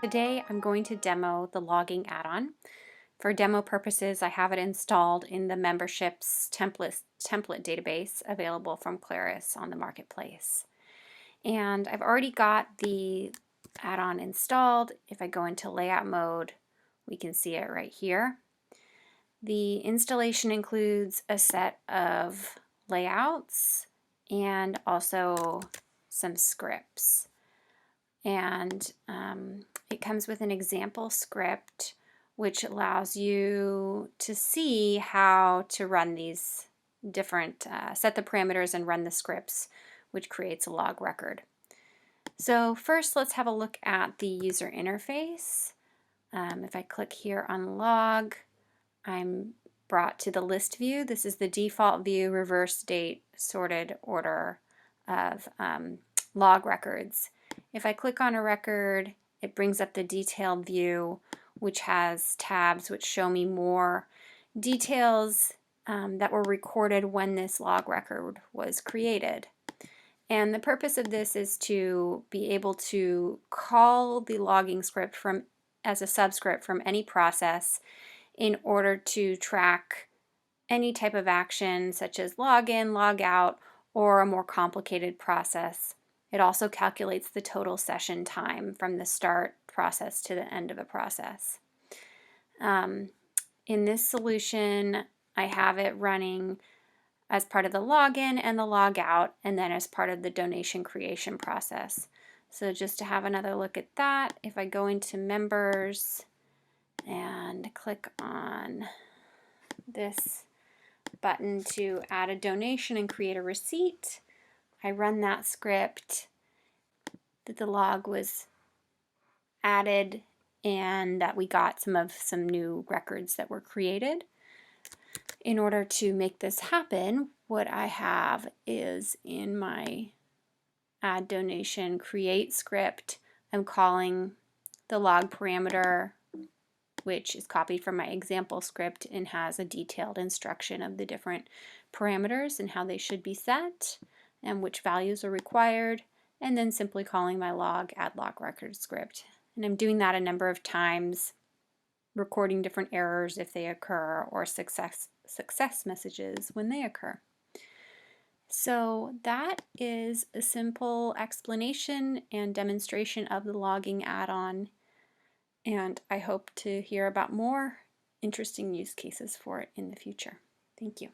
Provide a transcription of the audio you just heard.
Today I'm going to demo the logging add-on. For demo purposes, I have it installed in the memberships template database available from Claris on the marketplace. And I've already got the add-on installed. If I go into layout mode, we can see it right here. The installation includes a set of layouts and also some scripts. And it comes with an example script which allows you to see how to run these different, set the parameters and run the scripts, which creates a log record. So first let's have a look at the user interface. If I click here on log, I'm brought to the list view. This is the default view, reverse date, sorted order of log records. If I click on a record, it brings up the detailed view, which has tabs which show me more details that were recorded when this log record was created. And the purpose of this is to be able to call the logging script as a subscript from any process in order to track any type of action such as log in, log out, or a more complicated process. It also calculates the total session time from the start process to the end of a process. In this solution, I have it running as part of the login and the log out, and then as part of the donation creation process. So just to have another look at that, if I go into members and click on this button to add a donation and create a receipt, I run that script that the log was added and that we got some new records that were created. In order to make this happen, what I have is in my add donation create script, I'm calling the log parameter, which is copied from my example script and has a detailed instruction of the different parameters and how they should be set and which values are required, and then simply calling my log add log record script. And I'm doing that a number of times, recording different errors if they occur or success messages when they occur. So that is a simple explanation and demonstration of the logging add-on, and I hope to hear about more interesting use cases for it in the future. Thank you.